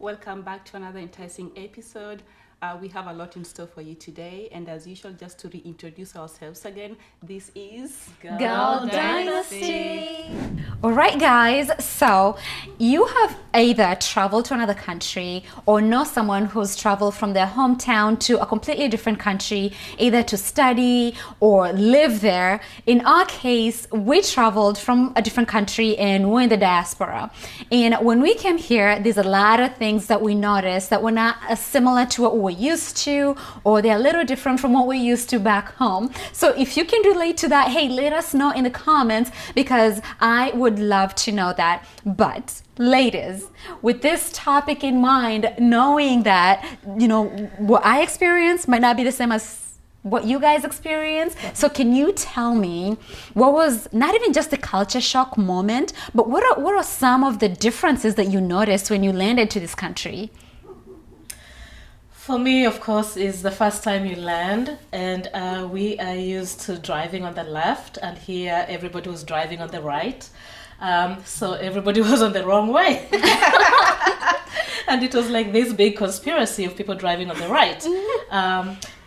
Welcome back to another enticing episode. We have a lot in store for you today, and as usual, just to reintroduce ourselves again, this is Girl Dynasty. All right, guys, so you have either traveled to another country or know someone who's traveled from their hometown to a completely different country, either to study or live there. In our case, we traveled from a different country and we're in the diaspora. And when we came here, there's a lot of things that we noticed that were not similar to what we were used to, or they're a little different from what we're used to back home. So if you can relate to that, hey, let us know in the comments, because I would love to know that. But ladies, with this topic in mind, knowing that, you know, what I experienced might not be the same as what you guys experience. So can you tell me what was not even just the culture shock moment, but what are some of the differences that you noticed when you landed to this country? For me, of course, is the first time you land, and we are used to driving on the left, and here everybody was driving on the right. So everybody was on the wrong way. And it was like this big conspiracy of people driving on the right.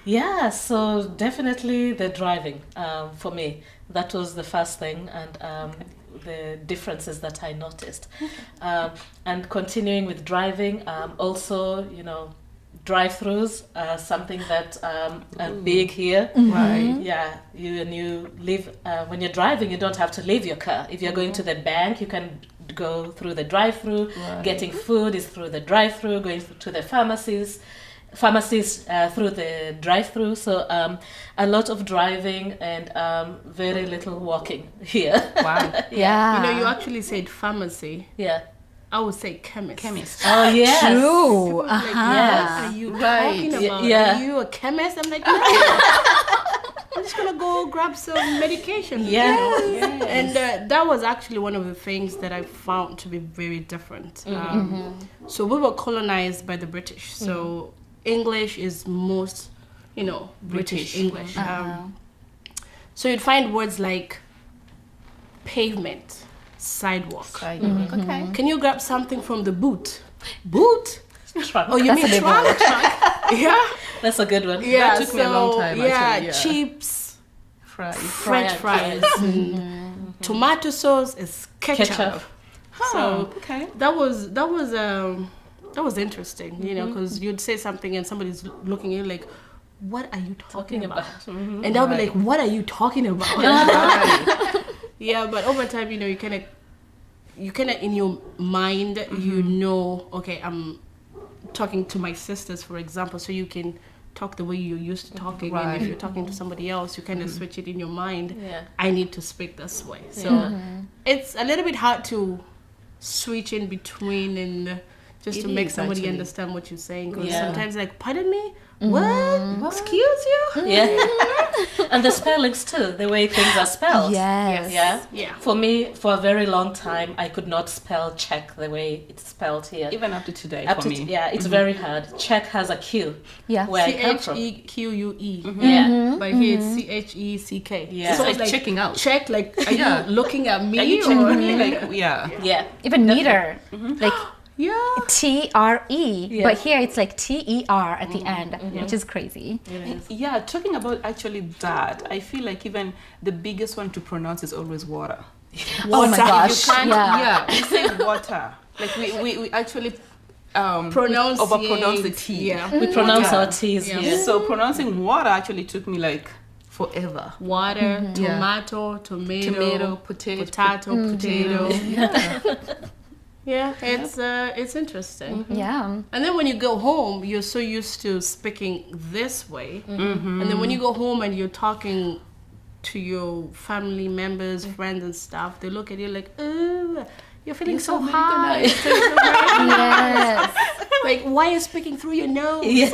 Yeah, so definitely the driving for me. That was the first thing, and the differences that I noticed. And continuing with driving, also, you know, drive-throughs are something that are big here. Right. Yeah, you live when you're driving, you don't have to leave your car. If you're going to the bank, you can go through the drive-through. Right. Getting food is through the drive-through. Going to the pharmacies through the drive-through. So a lot of driving and very little walking here. Wow. Yeah. You know, you actually said pharmacy. Yeah. I would say chemist. Chemist. Oh yes. True. Like, Yes. what are you Right. talking about? Yeah. Are you a chemist? I'm like, no. I'm just gonna go grab some medication. Yeah. You know? Yes. And that was actually one of the things that I found to be very different. So we were colonized by the British. So English is most, you know, British English. So you'd find words like pavement, sidewalk. Okay. Can you grab something from the boot? Boot? Trunk. Oh, you mean trunk? Yeah. That's a good one. Yeah. took me a long time, Yeah, actually, yeah. chips, Fries. French fries, and tomato sauce is ketchup. Ketchup. So Okay. that was interesting, you know, because you'd say something and somebody's looking at you like, "What are you talking about?" And they'll be like, "What are you talking about?" Yeah, but over time, you know, you kind of in your mind, you know, okay, I'm talking to my sisters, for example, so you can talk the way you're used to talking. And Right. if you're talking to somebody else, you kind of switch it in your mind. Yeah. I need to speak this way. So it's a little bit hard to switch in between and just to It make is, somebody actually. understand what you're saying. Because Yeah. sometimes like, pardon me? What? Excuse you? Yeah. And the spellings too, the way things are spelled. Yes. Yeah. Yeah. For me, for a very long time, I could not spell Czech the way it's spelled here. Even up to today Up for to me. yeah, it's very hard. Czech has a Q. Yeah. Where I come from. CHEQUE. Yeah. But here it's CHECK. Yeah. It's like checking out. Check, like, are Yeah. you looking at me? Are you checking or- me? Like, yeah. Yeah. Even neater. Like Yeah. TRE, but here it's like TER at the end, which is crazy. Yeah, talking about actually that, I feel like even the biggest one to pronounce is always water. Oh my gosh. You can't, Yeah. we say water. Like we actually Pronounce overpronounce the T. Yeah. We pronounce Yeah. our T's Yeah. here. So pronouncing water actually took me like forever. Water, Yeah. tomato, tomato, Tomato, potato. Yeah, it's interesting. Yeah. And then when you go home, you're so used to speaking this way. And then when you go home and you're talking to your family members, friends and stuff, they look at you like, oh, you're feeling so high. Yes. Like like, why are you speaking through your nose?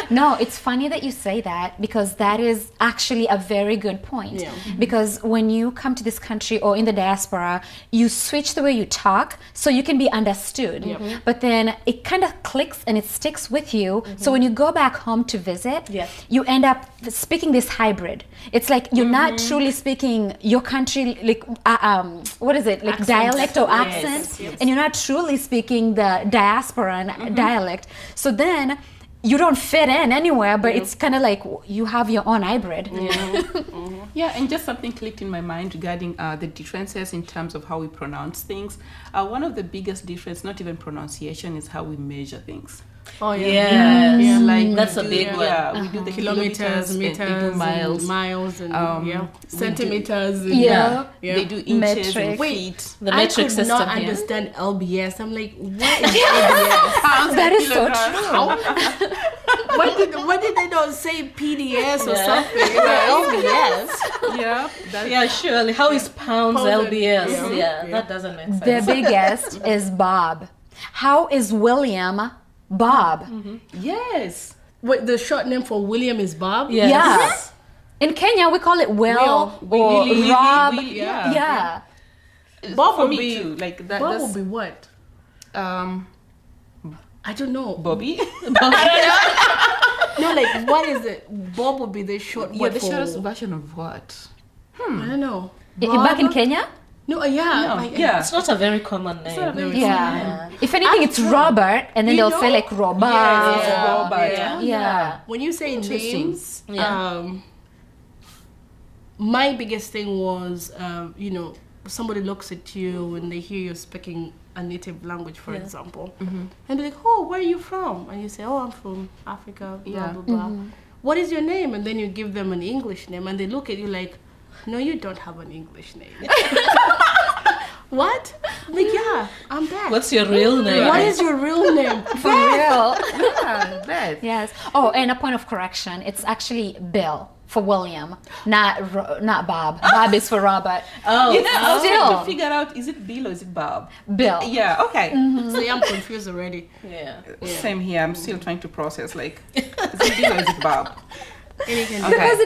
No, it's funny that you say that because that is actually a very good point. Yeah. Because when you come to this country or in the diaspora, you switch the way you talk so you can be understood. But then it kind of clicks and it sticks with you. So when you go back home to visit, you end up speaking this hybrid. It's like you're not truly speaking your country, like what is it, like Accent. dialect or Yes, accent, yes. and you're not truly speaking the diasporan dialect. So then you don't fit in anywhere, but it's kind of like you have your own hybrid. Yeah, and just something clicked in my mind regarding the differences in terms of how we pronounce things. One of the biggest difference, not even pronunciation, is how we measure things. Oh yeah. Yes. Yeah. Like That's we a do- big one. Yeah, we do the Kilometers, meters, and they do miles. miles, and We centimeters. And, Yeah. They do inches and Metric. feet. The I metric could system not here. understand LBS. I'm like, what is LBS? That is so true. Why did they not say PDS or Yeah. something? Like, LBS. Yeah, that's Yeah, surely. How is pounds Pounds, LBS? yeah. Yeah, Yeah. that doesn't make The sense. biggest is Bob. How is William Bob? yes. Wait, the short name for William is Bob? Yes. Yeah. In Kenya, we call it Will, or Willy, Rob. Willy, yeah. Bob For would me be too. Like that. Bob That's, would be what? I don't know. Bobby. No, like what is it? Bob would be the short Yeah, word the for. shortest version of what? I don't know. Back in Bob? Kenya? No, yeah. No, yeah. It's not a very common name. not a very- Yeah. If anything, it's Robert, and then You they'll say know? like Robert. Yes, Yeah. Robert. Yeah. Yeah. When you say Interesting. names, Yeah. my biggest thing was, somebody looks at you when they hear you speaking a native language, for example, and be like, "Oh, where are you from?" And you say, "Oh, I'm from Africa." Blah Yeah. blah blah. What is your name? And then you give them an English name, and they look at you like, "No, you don't have an English name." What? Like, yeah, I'm Beth. What's your real name? What is your real name? For real. Yeah, Beth. Yes. Oh, and a point of correction. It's actually Bill for William, not Bob. Bob is for Robert. Oh, You know, I was trying Still. to figure out, is it Bill or is it Bob? Bill. Yeah, okay. See, I'm confused already. yeah. Same here. I'm still trying to process, like, is it Bill or is it Bob? Anything. Okay. Because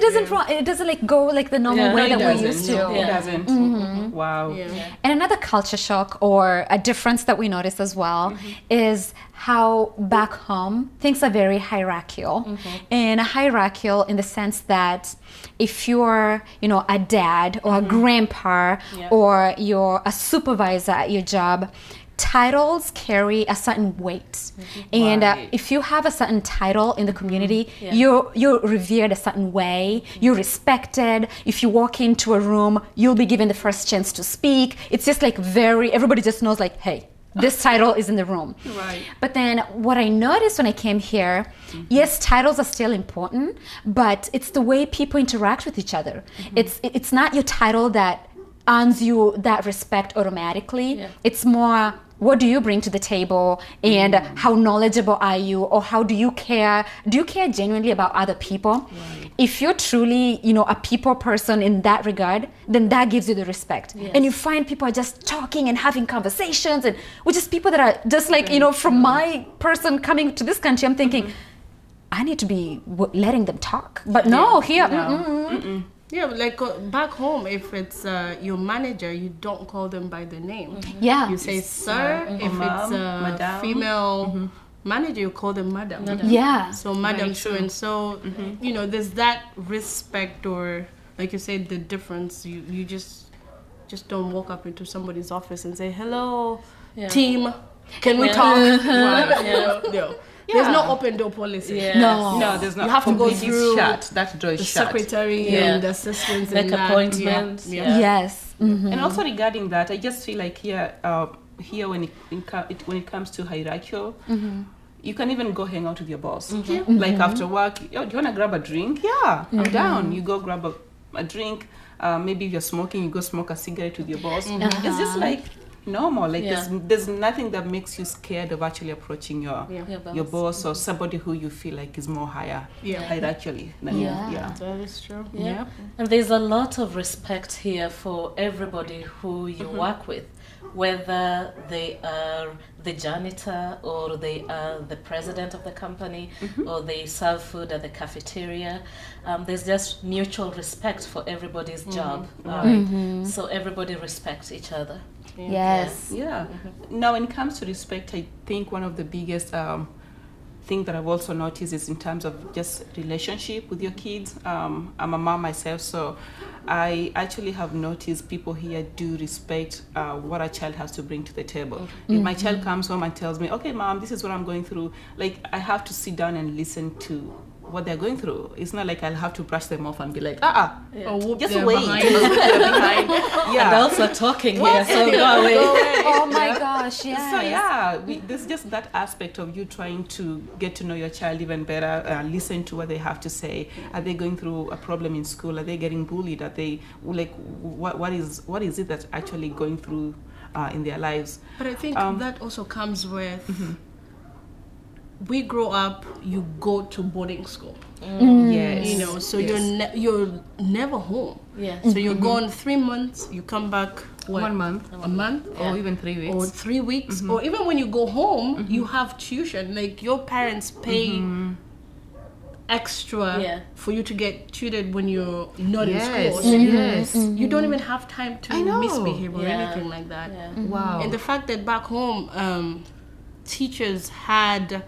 it doesn't like go like the normal Yeah. way No, that it we're doesn't. used to. No, it Yeah. doesn't. Wow. Yeah. And another culture shock or a difference that we notice as well is how back home things are very hierarchical. And hierarchical in the sense that if you're, a dad or a grandpa Yeah. or you're a supervisor at your job, titles carry a certain weight. And Right. if you have a certain title in the community, Yeah. you're revered a certain way, you're respected. If you walk into a room, you'll be given the first chance to speak. It's just like everybody just knows like, hey, this title is in the room. Right. But then what I noticed when I came here, yes, titles are still important, but it's the way people interact with each other. It's not your title that earns you that respect automatically. Yeah. It's more, what do you bring to the table, and how knowledgeable are you, or how do you care? Do you care genuinely about other people? Right. If you're truly, a people person in that regard, then that gives you the respect. Yes. And you find people are just talking and having conversations, and which is people that are just like, from my person coming to this country, I'm thinking, I need to be letting them talk. But no, here, Yeah, like back home, if it's your manager, you don't call them by the name. yeah. You say sir. If it's a Madam. female manager, you call them madam. Yeah. So madam so and so, there's that respect, or like you said, the difference. You just don't walk up into somebody's office and say, "Hello, Yeah. team, can we Yeah. talk?" Yeah. No. There's no open door policy. Yeah. No. No, there's not. You have to go Completely through shut. That door is The shut. secretary Yeah. and the assistants Make and that. appointments. Yeah. Yes. And also regarding that, I just feel like here when it comes to hierarchical, you can even go hang out with your boss. Like after work, do you want to grab a drink? Yeah, I'm down. You go grab a drink. Maybe if you're smoking, you go smoke a cigarette with your boss. It's just like normal. Like Yeah. there's nothing that makes you scared of actually approaching your Your boss or somebody who you feel like is more higher hierarchically than Yeah. you. Yeah. That is true. Yeah. And there's a lot of respect here for everybody who you work with, whether the janitor, or they are the president of the company, or they serve food at the cafeteria. There's just mutual respect for everybody's job. So everybody respects each other. Yes. Yeah. Now, when it comes to respect, I think one of the biggest thing that I've also noticed is in terms of just relationship with your kids. I'm a mom myself, so I actually have noticed people here do respect what a child has to bring to the table. If my child comes home and tells me, okay, mom, this is what I'm going through, like, I have to sit down and listen to what they're going through. It's not like I'll have to brush them off and be like, just wait. Behind. Yeah. Adults are talking here, so go away. Oh my gosh, yes. So yeah, there's just that aspect of you trying to get to know your child even better, listen to what they have to say. Are they going through a problem in school? Are they getting bullied? Are they like, what is it that's actually going through in their lives? But I think that also comes with we grow up, you go to boarding school. Yes. You know, so you're never home. Yeah. So you're gone 3 months, you come back 1 month. a month Or even 3 weeks. or 3 weeks, or even when you go home, you have tuition. Like your parents pay extra for you to get tutored when you're not in school. So you don't even have time to misbehave or anything like that. Wow. And the fact that back home, teachers had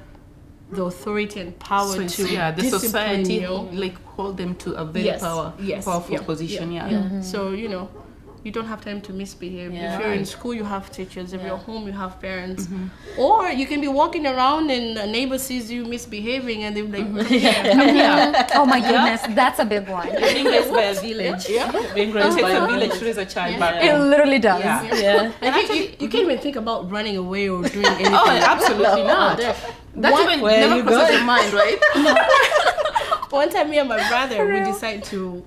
the authority and power to the discipline society you. like hold them to a very powerful position. So you don't have time to misbehave. If you're in school, you have teachers. If you're home, you have parents. Or you can be walking around and a neighbor sees you misbehaving and they're like, Oh my goodness, that's a big one. Being raised by a village. Being raised by a village to raise a child back It home. literally does. And you can't even think about running away or doing anything. Oh, absolutely not. That even never crosses your mind, right? One time, me and my brother, we decided to,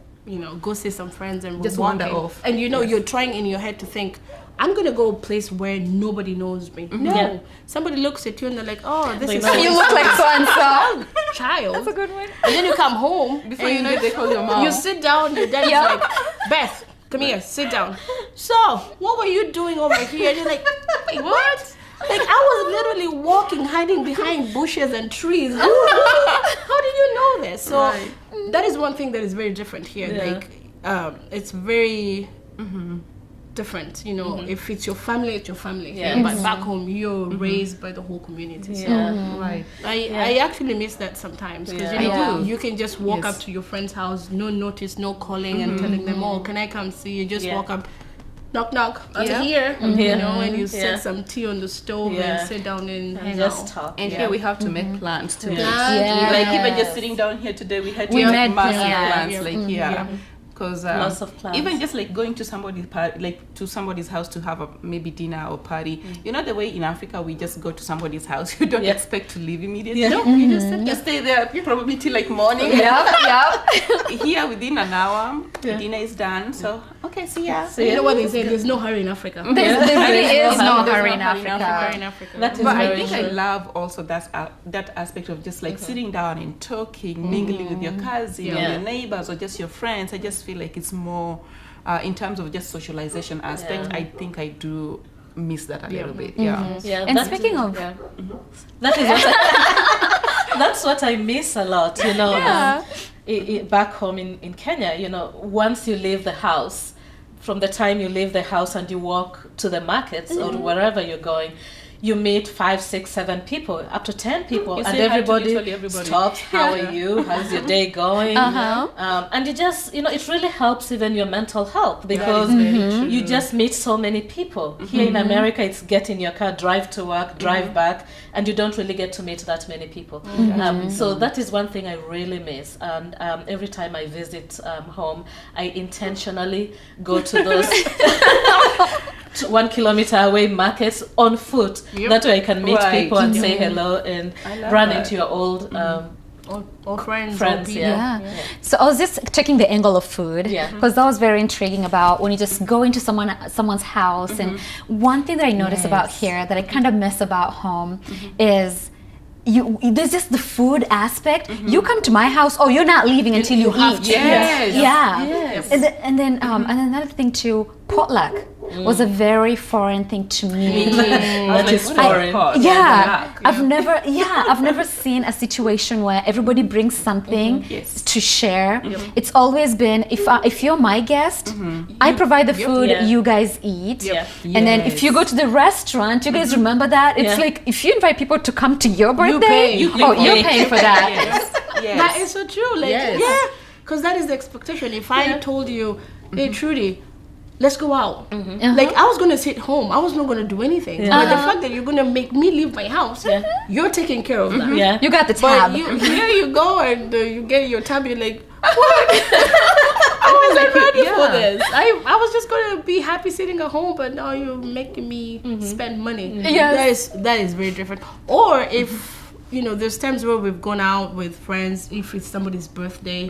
go see some friends and Just we're wander walking. off. And you're trying in your head to think, I'm gonna go a place where nobody knows me. No, somebody looks at you and they're like, "Oh, this is You look like so and so. child." That's a good one. And then you come home Before you know it, they call your mom. You sit down. Your dad's like, "Beth, come here, sit down." So, what were you doing over here? And you're like, "Wait, what?" Like I was literally walking, hiding behind bushes and trees. How did you know this? So that is one thing that is very different here. Like it's very different. If it's your family, it's your family. But back home, you're raised by the whole community. So Right. I actually miss that sometimes because you can just walk up to your friend's house, no notice, no calling, and telling them, "Oh, can I come see you?" Just walk up. Knock, knock. I'm here. And you set some tea on the stove and sit down and hang just out. talk. And here we have to make plans too. Yes. Like even just sitting down here today, we had to We make made massive plans. plans. Because Lots of plans. even just like going to somebody's to somebody's house to have a maybe dinner or party. The way in Africa we just go to somebody's house. You don't expect to leave immediately. No, you just sit there. Stay there probably till like morning. Here within an hour, dinner is done. So okay, see ya. You know what they say? There's no hurry in Africa. There really is no hurry in Hurry Africa. in Africa. That is But I very think I true. love also that aspect of just like sitting down and talking, mingling with your cousin or your neighbors or just your friends. I just feel like it's more in terms of just socialization aspect. I think I do miss that a little bit. Yeah, And that- speaking of that is what that's what I miss a lot, back home in Kenya, once you leave the house, from the time you leave the house and you walk to the markets or wherever you're going, you meet 5, 6, 7 people, up to 10 people, You and say hi to everybody literally everybody. stops. How are you? How's your day going? And you just, it really helps even your mental health because you just meet so many people. Here in America, it's get in your car, drive to work, drive back, and you don't really get to meet that many people. So that is one thing I really miss. And every time I visit home, I intentionally go to those 1 kilometer away markets on foot. That way I can meet people and say hello and run into your old All friends. friends. all Yeah. So I was just checking the angle of food Yeah. because that was very intriguing about when you just go into someone's house. And one thing that I notice about here that I kind of miss about home is there's just the food aspect. You come to my house, you're not leaving until you eat. Yes. Yeah. And then another thing too, potluck. was a very foreign thing to me. That is foreign. I've never seen a situation where everybody brings something to share. It's always been if you're my guest, I provide the food, you guys eat. And then if you go to the restaurant, you guys remember that? It's like if you invite people to come to your birthday, you're paying for that. That is so true. Like because that is the expectation. If I told you, hey Trudy, let's go out. Like I was gonna sit home. I was not gonna do anything. But the fact that you're gonna make me leave my house, you're taking care of that. You got the tab. But here you go and you get your tab. You're like, what? I wasn't ready for this. I was just gonna be happy sitting at home, but now you're making me spend money. That is very different. Or if there's times where we've gone out with friends. If it's somebody's birthday,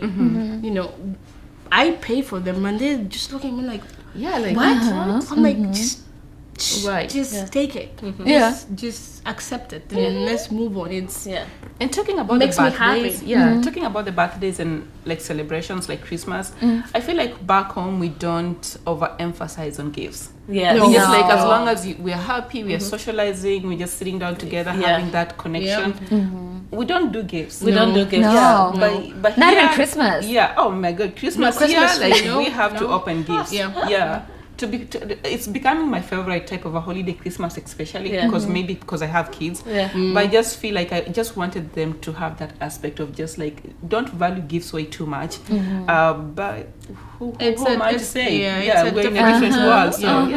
I pay for them, and they're just looking at me like, what? I'm like, just take it. Just accept it, and let's move on. And talking about makes the me birthdays, happy. talking about the birthdays and like celebrations like Christmas, I feel like back home we don't overemphasize on gifts. We just like as long as we're happy, we are socializing, we're just sitting down together, having that connection. We don't do gifts. We don't do gifts. No. But Not here, even Christmas. Oh my God, Christmas here, like we have to open gifts. It's becoming my favorite type of a holiday, Christmas especially, because I have kids. But I just feel like I just wanted them to have that aspect of just like don't value gifts way too much. But who am I to say? We're in a different world. So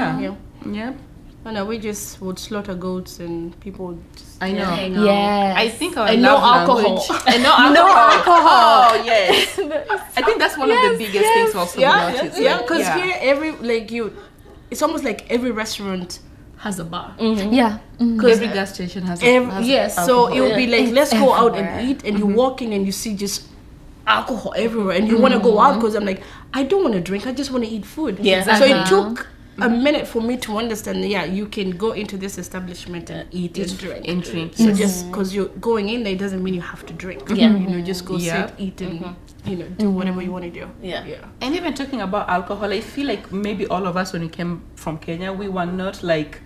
No, we just would slaughter goats and people would just I know. hang out. Yes. I think our And love no alcohol. language- and no alcohol. Oh yes. I think that's one of the biggest things also we notice. Because here it's almost like every restaurant has a bar. Every gas station has so it would be like, let's go out and eat, and you walk in and you see just alcohol everywhere, and you want to go out because I'm like, I don't want to drink, I just want to eat food. So it took a minute for me to understand, you can go into this establishment and eat and drink. So just because you're going in there, it doesn't mean you have to drink. Just go sit, eat, and do whatever you want to do. And even talking about alcohol, I feel like maybe all of us when we came from Kenya, we were not like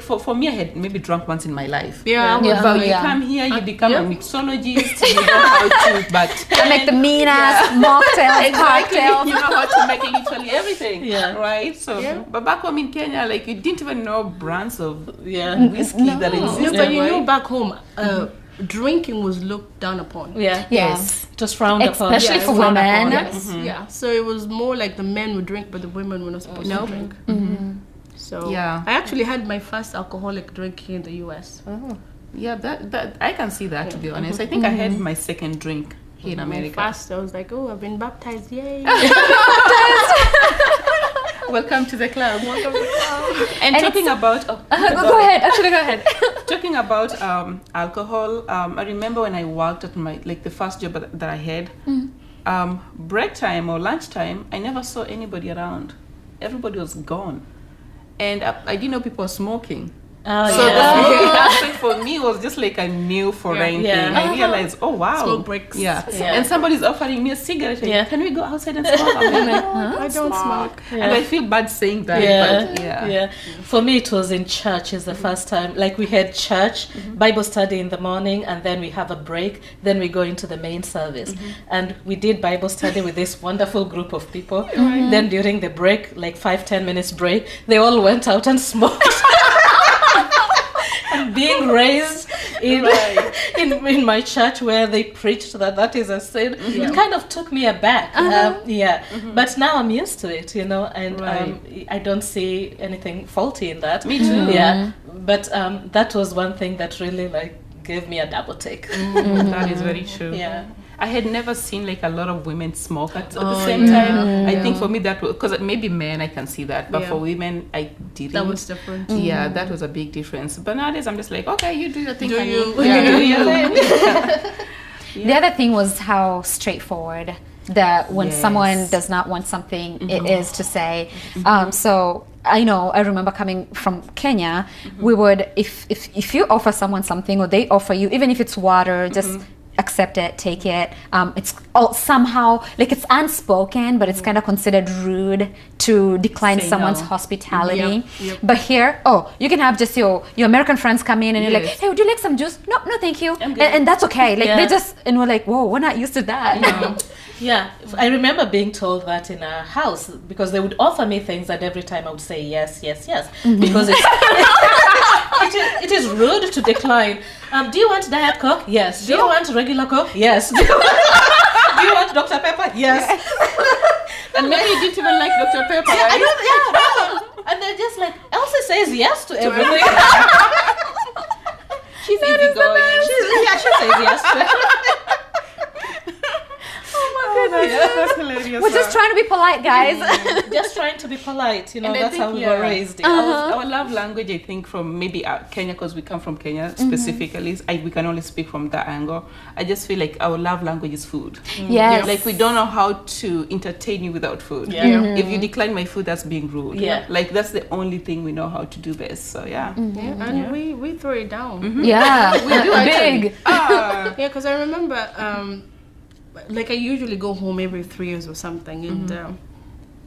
for me, I had maybe drunk once in my life. But you come here, you become a mixologist. You know how to, I make the mean ass mocktails, cocktails. You know how to make literally everything. Right. So, but back home in Kenya, like you didn't even know brands of whiskey that existed. But you know, back home, drinking was looked down upon. Yes. Just frowned upon. Especially for women. So it was more like the men would drink, but the women were not supposed to drink. So I actually had my first alcoholic drink here in the US. That I can see that, to be honest. I think I had my second drink here in America. First, I was like, I've been baptized, yay! Welcome to the club. And talking about go ahead. Talking about alcohol, I remember when I worked at the first job that I had, break time or lunchtime, I never saw anybody around. Everybody was gone. And I didn't know people were smoking. The smoking aspect for me was just like a new foreign thing. I realized, oh wow, smoke breaks. And somebody's offering me a cigarette. Like, can we go outside and smoke? I'm like, I don't smoke. And I feel bad saying that. For me, it was in church. Is the first time. Like we had church, Bible study in the morning, and then we have a break. Then we go into the main service, and we did Bible study with this wonderful group of people. Then during the break, like 5-10 minutes break, they all went out and smoked. And being raised in my church where they preached that is a sin, it kind of took me aback. But now I'm used to it, and I don't see anything faulty in that. Me too. But that was one thing that really gave me a double take. That is very true. I had never seen a lot of women smoke at the same time. I think for me that was, because maybe men I can see that, but for women I didn't. That was different. That was a big difference. But nowadays I'm just like, okay, you do your thing. Do you? Do your thing. The other thing was how straightforward that when someone does not want something, it is to say. So I remember coming from Kenya, we would, if you offer someone something or they offer you, even if it's water, just accept it, take it. It's all somehow like it's unspoken, but it's kind of considered rude to decline Say someone's no. hospitality. Yep. But here, you can have just your American friends come in and you're like, Yes. hey, would you like some juice? No, thank you. I'm good. And that's okay. Like Yeah. they just, and we're like, whoa, we're not used to that. Yeah, I remember being told that in our house because they would offer me things, and every time I would say yes, yes, yes, because it is rude to decline. Do you want Diet Coke? Yes. Do you want regular Coke? Yes. Do you want Dr. Pepper? Yes. And maybe you didn't even like Dr. Pepper, I right? don't, no. And they're just like, Elsie says yes to everything. She's easygoing. She says yes to everything. That's hilarious. We're just trying to be polite, guys. Just trying to be polite, And I that's think, how we were raised. Our love language, I think, from maybe Kenya, because we come from Kenya specifically, we can only speak from that angle. I just feel like our love language is food. Yes. Like we don't know how to entertain you without food. Yeah. Mhm. If you decline my food, that's being rude. Yeah. Like that's the only thing we know how to do best. So yeah. Yeah, and we throw it down. Yeah. We do actually. Big. Ah. Yeah, because I remember, like I usually go home every 3 years or something, and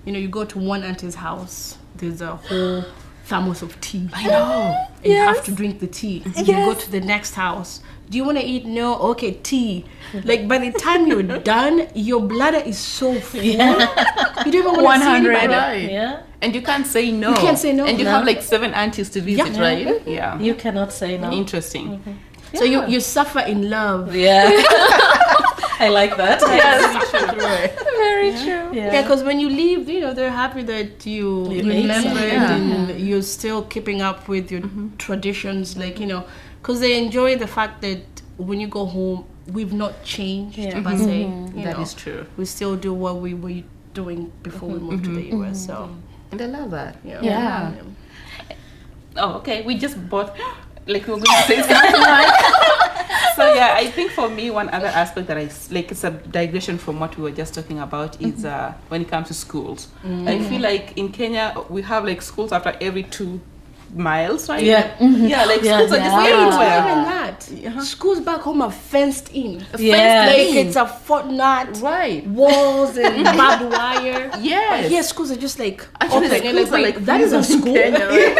you go to one auntie's house. There's a whole thermos of tea. I know. And you have to drink the tea. You go to the next house. Do you want to eat? No. Okay, tea. Like by the time you're done, your bladder is so full. You don't even want to see 100. anybody. Right. Yeah. And you can't say no. You can't say no. And you No. have like 7 aunties to visit, Yeah. right? Yeah. You cannot say no. Interesting. So you suffer in love. Yeah. I like that. Very true. Yeah, because when you leave, they're happy that you ate remember some, it and you're still keeping up with your traditions, like, because they enjoy the fact that when you go home, we've not changed, per se. That is true. We still do what we were doing before we moved to the US, so. And I love that. Yeah. Oh, okay. We just bought, like we were going to say something, right? So yeah, I think for me, one other aspect that it's a digression from what we were just talking about is when it comes to schools. I feel like in Kenya, we have like schools after every 2 miles, right? Yeah. Yeah, like schools are just everywhere. Even that. Schools back home are fenced in. Yeah. Like it's a fortnight. Right. Walls and barbed wire. Yes. But here schools are just like Actually, open. schools are like that is a prison in school. Kenya, right?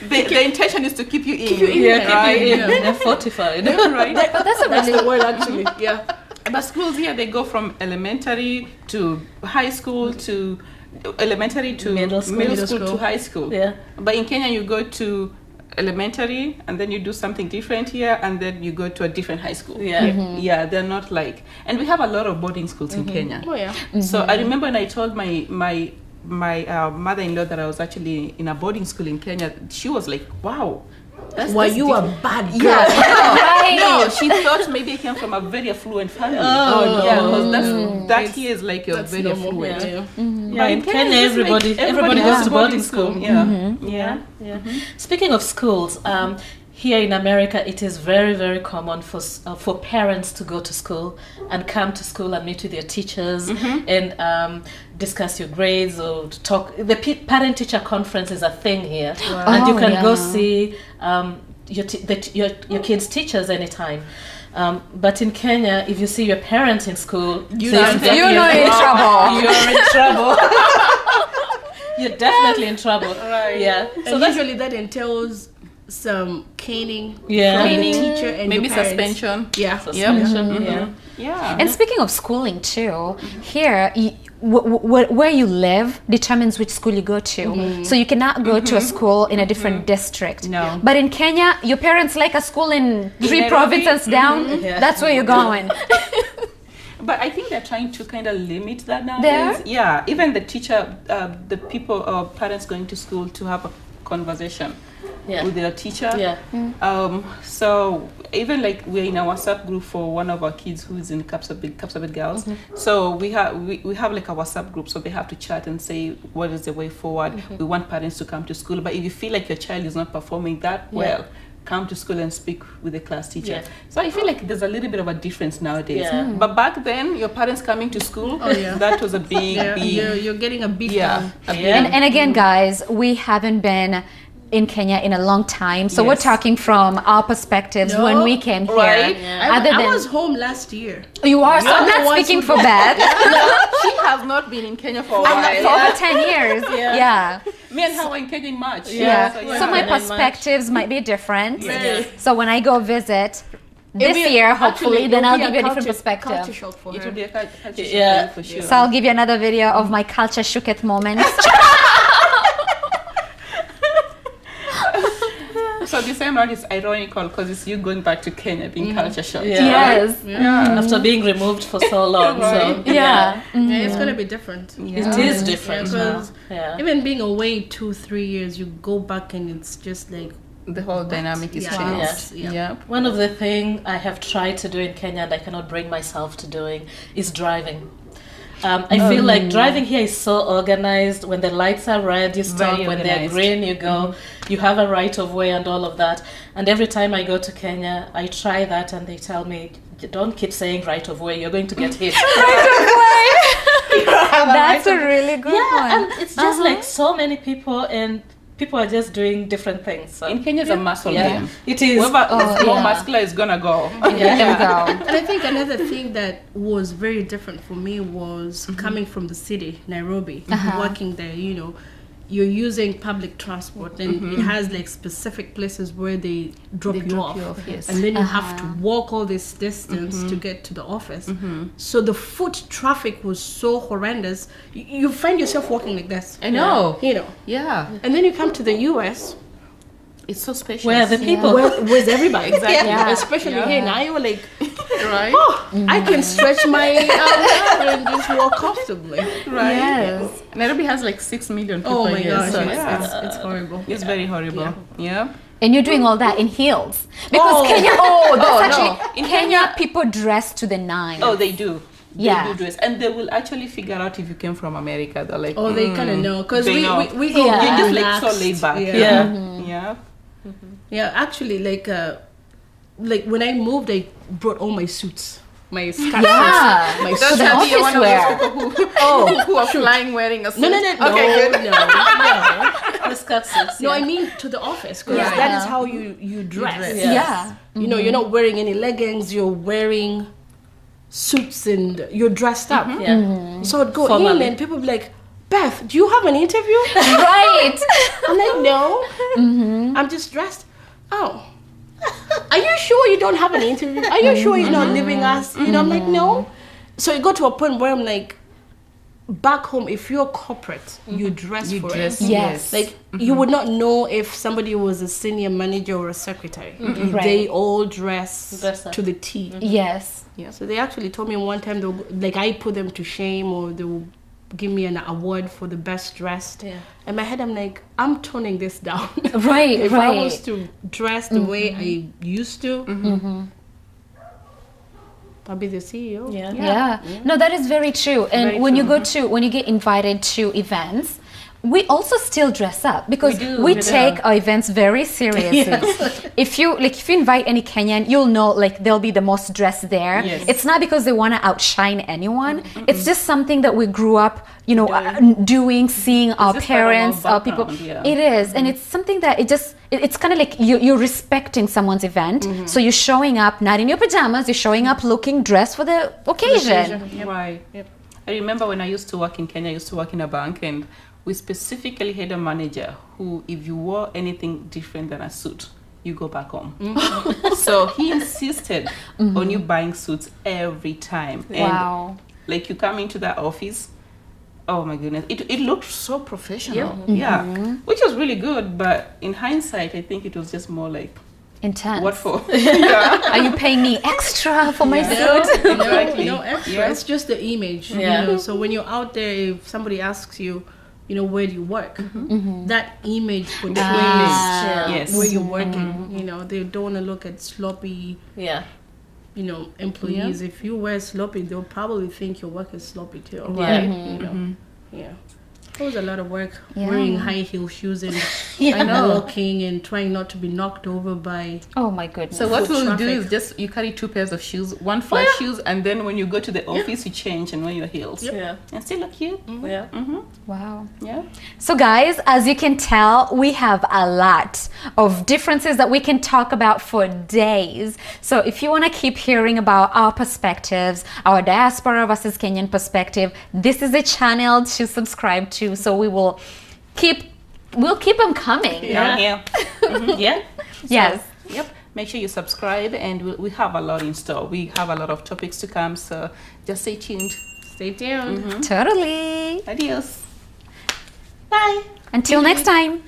The intention is to keep you in. Right. They're fortified. Right. That's the word actually. Yeah. But schools here, they go from elementary to high school to elementary to Middle school. to high school. Yeah. But in Kenya, you go to elementary and then you do something different here and then you go to a different high school. Yeah. Yeah, they're not like, and we have a lot of boarding schools in Kenya. Oh yeah. So I remember when I told my mother-in-law that I was actually in a boarding school in Kenya, she was like, wow. Were you a bad girl? Right. No, she thought maybe I came from a very affluent family. no. Yeah, because that here is like a very normal. affluent. Yeah. Yeah, in Kenya, it's just everybody goes to boarding school. Yeah. Yeah. Speaking of schools, here in America, it is very, very common for parents to go to school and come to school and meet with their teachers and discuss your grades or to talk. The parent-teacher conference is a thing here, and you can go see your kids' teachers anytime. But in Kenya, if you see your parents in school, You're in trouble. You're in trouble. You're definitely in trouble. Right. Yeah. So usually that entails some caning from Caning, the teacher and maybe your parents. suspension. Yeah. Suspension. Yeah. Yeah. And speaking of schooling too, here where you live determines which school you go to. So you cannot go to a school in a different district. No. But in Kenya, your parents like a school in 3 Nairobi? provinces down. Yeah. That's where you're going. But I think they're trying to kind of limit that There? nowadays. Yeah, even the teacher, the people or parents going to school to have a conversation with their teacher. Yeah. So even like we're in a WhatsApp group for one of our kids who is in Kapsabet Girls. So we have like a WhatsApp group, so they have to chat and say what is the way forward. We want parents to come to school, but if you feel like your child is not performing that well, come to school and speak with the class teacher. Yeah. So I feel like there's a little bit of a difference nowadays. Yeah. But back then, your parents coming to school, that was a big, big. You're getting a beat Yeah. down. a big- Yeah. And again, guys, we haven't been in Kenya in a long time. So we're Yes. talking from our perspectives No, when we came here. right. I was home last year. You are, so I'm You're the not ones speaking who for Beth. She has not been in Kenya for a For while. over 10 years. Yeah. Me and her were in Kenya in March. Yeah. So, So my And then perspectives might be different. Yeah. So when I go visit this year, hopefully, then I'll give you a different perspective. Culture shock for It her. will be a culture shock Yeah. for you for sure. So I'll give you another video of my culture shooketh moments. So this time around is ironical because it's you going back to Kenya being culture shocked. Yeah. Yes. After being removed for so long. So Yeah. Yeah, it's gonna be different. it is different now. Because Yeah. even being away 2-3 years, you go back and it's just like The whole dynamic is Yeah. changed. Yes. Yeah. One of the things I have tried to do in Kenya and I cannot bring myself to doing is driving. I feel like driving here is so organized. When the lights are red, you stop. Very When they're organized. green, you go. You have a right of way and all of that. And every time I go to Kenya, I try that and they tell me, don't keep saying right of way. You're going to get hit. That's a really good Yeah, one. and it's just like so many people and people are just doing different things. So, In Kenya, it's a muscle game. it is. Whoever is more yeah. muscular is gonna go. There we go. And I think another thing that was very different for me was coming from the city, Nairobi, working there, you know, you're using public transport and it has like specific places where they drop you off. Yes. And then you have to walk all this distance to get to the office. So the foot traffic was so horrendous. You find yourself walking like this. I know. You know. Yeah. And then you come to the US It's so spacious. Where the people. where's everybody? Exactly. Yeah. Especially here in Iowa, like, right? I can stretch my arm and just walk comfortably. Right. Yes. Nairobi has like 6 million people Oh my here, gosh, so it's horrible. it's very horrible. Yeah. And you're doing all that in heels. Because Oh. Kenya, that's no. actually, in Kenya, people dress to the nines. Oh, they do. Yeah. They do dress, and they will actually figure out if you came from America. They're like, Oh, they kind of know because They we, know. we go Yeah. You're just like relaxed. so laid back. Yeah. Yeah. Yeah. Yeah, actually, like when I moved, I brought all my suits, my scarf Yeah. suits, my So the That's office one of wear. those people who are flying wearing a suit. No. Okay, good. No. The skirt suits, No, yeah. I mean to the office because Yeah. that is how you dress. dress. Yeah. Yeah. You know, you're not wearing any leggings. You're wearing suits and you're dressed up. Yeah. So I'd go Formally. in and people would be like, Beth, do you have an interview? Right. I'm like, no. I'm just dressed. Oh. Are you sure you don't have an interview? Are you sure you're not leaving us? You know, I'm like, no. So it got to a point where I'm like, back home, if you're corporate, you dress You for dress. it. Yes. Like, you would not know if somebody was a senior manager or a secretary. Right. They all dress Dress up. to the T. Yes. Yeah. So they actually told me one time, like, I put them to shame or they will give me an award for the best dressed. Yeah. In my head, I'm like, I'm toning this down. Right, If I was right. to dress the way I used to, I'll be the CEO. Yeah. Yeah. No, that is very true. And Very when true. you go to, when you get invited to events, we also still dress up because we take our events very seriously. If you invite any Kenyan, you'll know like they'll be the most dressed there. Yes. It's not because they want to outshine anyone. It's just something that we grew up, you know, doing, seeing our just part of our parents, our people. background, yeah. It is, and it's something that it's kind of like you're respecting someone's event. So you're showing up not in your pajamas. You're showing up looking dressed for the occasion. Right. I remember when I used to work in Kenya, I used to work in a bank, and we specifically had a manager who, if you wore anything different than a suit, you go back home. So he insisted on you buying suits every time. Wow. And like you come into that office, oh my goodness, it looked so professional. Yeah. Which was really good, but in hindsight, I think it was just more like, Intense. what for? Yeah. Are you paying me extra for my Yeah. suit? Exactly. No extra. Yeah. It's just the image. Yeah. You know? So when you're out there, if somebody asks you, you know, where do you work? That image portrays Yes. where you're working. You know, they don't want to look at sloppy, Yeah. you know, employees. If you wear sloppy, they'll probably think your work is sloppy too. Right. You know. Yeah. It was a lot of work Yeah. wearing high heel shoes and I know. walking and trying not to be knocked over by. Oh my goodness. So what Foot we'll do traffic. is just you carry 2 pairs of shoes, one flat shoes, and then when you go to the office, you change and wear your heels. Yeah. And still look cute. Yeah. Wow. Yeah. So guys, as you can tell, we have a lot of differences that we can talk about for days. So if you want to keep hearing about our perspectives, our diaspora versus Kenyan perspective, this is a channel to subscribe to. So we'll keep them coming. Down here. Yeah. Yes. Yep. Make sure you subscribe, and we have a lot in store. We have a lot of topics to come, so just stay tuned. Stay tuned. Totally. Adios. Bye. Until next time.